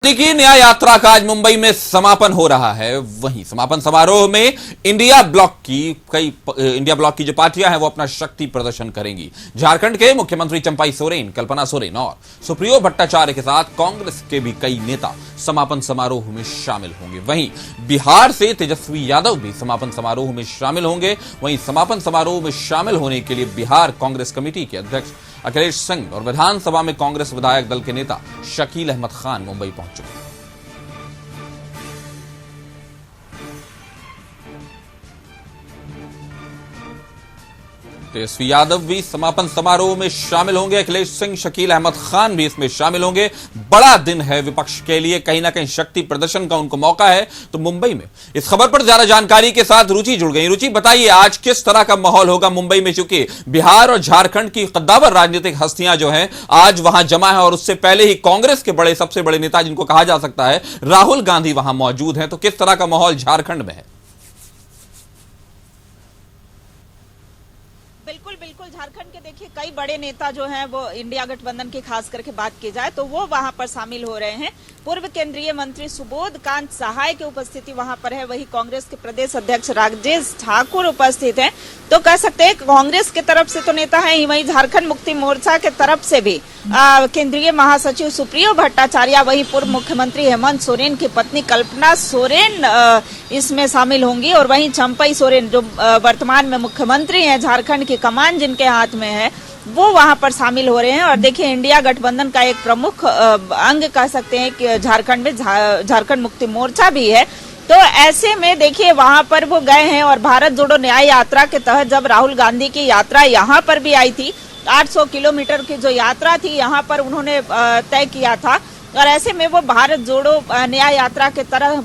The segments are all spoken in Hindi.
की न्याय यात्रा का आज मुंबई में समापन हो रहा है। वहीं समापन समारोह में इंडिया ब्लॉक की जो पार्टियां हैं वो अपना शक्ति प्रदर्शन करेंगी। झारखंड के मुख्यमंत्री चंपाई सोरेन, कल्पना सोरेन और सुप्रियो भट्टाचार्य के साथ कांग्रेस के भी कई नेता समापन समारोह में शामिल होंगे। वहीं बिहार से तेजस्वी यादव भी समापन समारोह में शामिल होंगे। वहीं समापन समारोह में शामिल होने के लिए बिहार कांग्रेस कमेटी के अध्यक्ष अखिलेश सिंह और विधानसभा में कांग्रेस विधायक दल के नेता शकील अहमद खान मुंबई पहुंच चुके हैं। तेजस्वी यादव भी समापन समारोह में शामिल होंगे। अखिलेश सिंह, शकील अहमद खान भी इसमें शामिल होंगे। बड़ा दिन है विपक्ष के लिए, कहीं ना कहीं शक्ति प्रदर्शन का उनको मौका है। तो मुंबई में इस खबर पर ज्यादा जानकारी के साथ रुचि जुड़ गई। रुचि, बताइए आज किस तरह का माहौल होगा मुंबई में, चूंकि बिहार और झारखंड की कद्दावर राजनीतिक हस्तियां जो हैं आज वहां जमा है और उससे पहले ही कांग्रेस के सबसे बड़े नेता जिनको कहा जा सकता है राहुल गांधी वहां मौजूद हैं। तो किस तरह का माहौल झारखंड में है? बिल्कुल झारखंड के देखिए कई बड़े नेता जो हैं वो इंडिया गठबंधन की खास करके बात की जाए तो वो वहां पर शामिल हो रहे हैं। पूर्व केंद्रीय मंत्री सुबोध कांत सहाय की उपस्थिति वहां पर है। वही कांग्रेस के प्रदेश अध्यक्ष राजेश ठाकुर उपस्थित हैं। तो कह सकते हैं कांग्रेस की तरफ से तो नेता है ही, वहीं झारखंड मुक्ति मोर्चा के तरफ से भी केंद्रीय महासचिव सुप्रियो भट्टाचार्य, वही पूर्व मुख्यमंत्री हेमंत सोरेन की पत्नी कल्पना सोरेन इसमें शामिल होंगी और वहीं चंपाई सोरेन जो वर्तमान में मुख्यमंत्री हैं, झारखंड की कमान जिनके हाथ में है, वो वहां पर शामिल हो रहे हैं। और देखिए इंडिया गठबंधन का एक प्रमुख अंग कह सकते हैं कि झारखंड में झारखंड मुक्ति मोर्चा भी है। तो ऐसे में देखिए वहां पर वो गए हैं और भारत जोड़ो न्याय यात्रा के तहत जब राहुल गांधी की यात्रा यहाँ पर भी आई थी, 800 किलोमीटर की जो यात्रा थी यहाँ पर उन्होंने तय किया था। और ऐसे में वो भारत जोड़ो न्याय यात्रा के तरह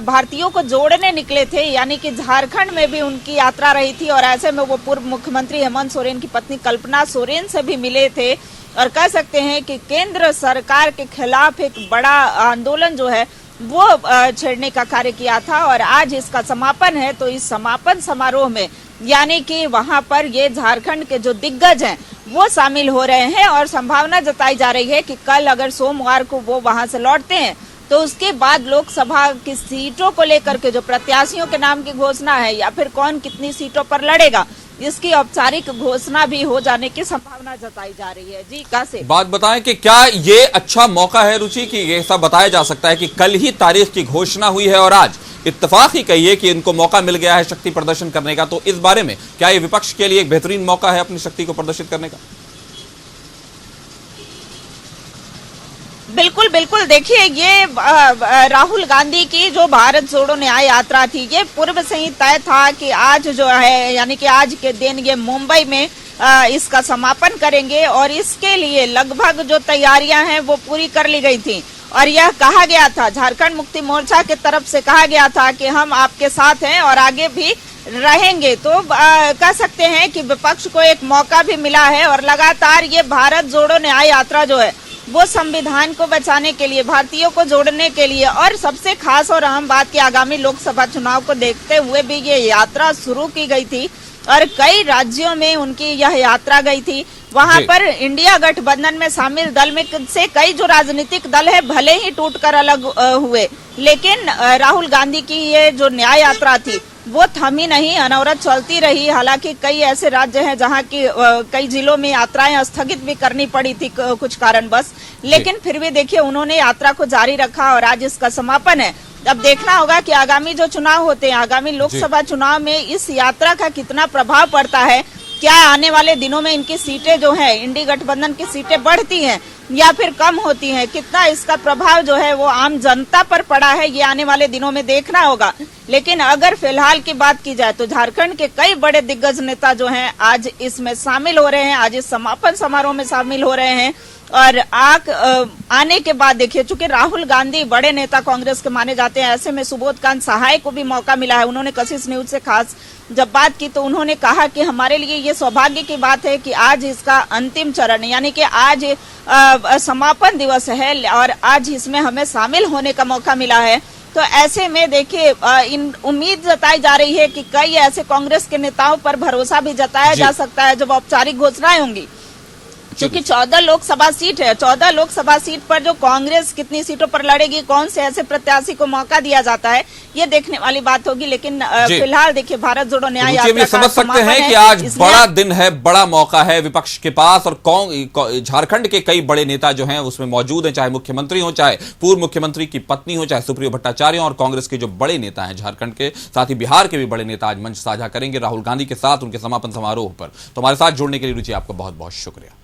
भारतीयों को जोड़ने निकले थे, यानी कि झारखंड में भी उनकी यात्रा रही थी। और ऐसे में वो पूर्व मुख्यमंत्री हेमंत सोरेन की पत्नी कल्पना सोरेन से भी मिले थे और कह सकते हैं कि केंद्र सरकार के खिलाफ एक बड़ा आंदोलन जो है वो छेड़ने का कार्य किया था। और आज इसका समापन है। तो इस समापन समारोह में यानी कि वहां पर ये झारखंड के जो दिग्गज हैं वो शामिल हो रहे हैं और संभावना जताई जा रही है कि कल अगर सोमवार को वो वहां से लौटते हैं तो उसके बाद लोकसभा की सीटों को लेकर के जो प्रत्याशियों के नाम की घोषणा है या फिर कौन कितनी सीटों पर लड़ेगा, इसकी औपचारिक घोषणा भी हो जाने की संभावना जताई जा रही है। जी कासे बात बताएं कि क्या ये अच्छा मौका है रुचि की ऐसा बताया जा सकता है कि कल ही तारीख की घोषणा हुई है और आज इत्तेफाक ही कहिए कि इनको मौका मिल गया है शक्ति प्रदर्शन करने का। तो इस बारे में क्या ये विपक्ष के लिए एक बेहतरीन मौका है अपनी शक्ति को प्रदर्शित करने का? बिल्कुल देखिए ये राहुल गांधी की जो भारत जोड़ो न्याय यात्रा थी ये पूर्व से ही तय था कि आज जो है यानी कि आज के दिन ये मुंबई में इसका समापन करेंगे और इसके लिए लगभग जो तैयारियां हैं वो पूरी कर ली गई थी। और यह कहा गया था, झारखंड मुक्ति मोर्चा की तरफ से कहा गया था कि हम आपके साथ हैं और आगे भी रहेंगे। तो कह सकते हैं कि विपक्ष को एक मौका भी मिला है और लगातार ये भारत जोड़ो न्याय यात्रा जो है वो संविधान को बचाने के लिए, भारतीयों को जोड़ने के लिए और सबसे खास और अहम बात की आगामी लोकसभा चुनाव को देखते हुए भी ये यात्रा शुरू की गई थी और कई राज्यों में उनकी यह यात्रा गई थी। वहां पर इंडिया गठबंधन में शामिल दल में से कई जो राजनीतिक दल है भले ही टूटकर अलग हुए, लेकिन राहुल गांधी की ये जो न्याय यात्रा थी वो थमी नहीं, अनवरत चलती रही। हालांकि कई ऐसे राज्य हैं जहां की कई जिलों में यात्राएं स्थगित भी करनी पड़ी थी कुछ कारणवश, लेकिन फिर भी देखिए उन्होंने यात्रा को जारी रखा और आज इसका समापन है। अब देखना होगा कि आगामी जो चुनाव होते हैं, आगामी लोकसभा चुनाव में इस यात्रा का कितना प्रभाव पड़ता है। क्या आने वाले दिनों में इनकी सीटें जो है इंडी गठबंधन की सीटें बढ़ती हैं या फिर कम होती हैं, कितना इसका प्रभाव जो है वो आम जनता पर पड़ा है, ये आने वाले दिनों में देखना होगा। लेकिन अगर फिलहाल की बात की जाए तो झारखंड के कई बड़े दिग्गज नेता जो हैं आज इसमें शामिल हो रहे हैं, आज इस समापन समारोह में शामिल हो रहे हैं। और आने के बाद देखिए चूंकि राहुल गांधी बड़े नेता कांग्रेस के माने जाते हैं, ऐसे में सुबोध कांत सहाय को भी मौका मिला है। उन्होंने कशिश न्यूज से खास जब बात की तो उन्होंने कहा कि हमारे लिए ये सौभाग्य की बात है कि आज इसका अंतिम चरण यानी कि आज समापन दिवस है और आज इसमें हमें शामिल होने का मौका मिला है। तो ऐसे में देखिए उम्मीद जताई जा रही है कि कई ऐसे कांग्रेस के नेताओं पर भरोसा भी जताया जा सकता है जब औपचारिक घोषणाएं होंगी क्योंकि 14 लोकसभा सीट है, 14 लोकसभा सीट पर जो कांग्रेस कितनी सीटों पर लड़ेगी, कौन से ऐसे प्रत्याशी को मौका दिया जाता है, ये देखने वाली बात होगी। लेकिन फिलहाल देखिए भारत जोड़ो न्याय यात्रा ये समझ सकते हैं कि आज बड़ा दिन है, बड़ा मौका है विपक्ष के पास, और झारखंड के कई बड़े नेता जो हैं उसमें मौजूद हैं, चाहे मुख्यमंत्री हो, चाहे पूर्व मुख्यमंत्री की पत्नी हो, चाहे सुप्रियो भट्टाचार्य, और कांग्रेस के जो बड़े नेता हैं झारखंड के, साथ ही बिहार के भी बड़े नेता आज मंच साझा करेंगे राहुल गांधी के साथ उनके समापन समारोह पर। तो हमारे साथ जुड़ने के लिए रुचि आपका बहुत बहुत शुक्रिया।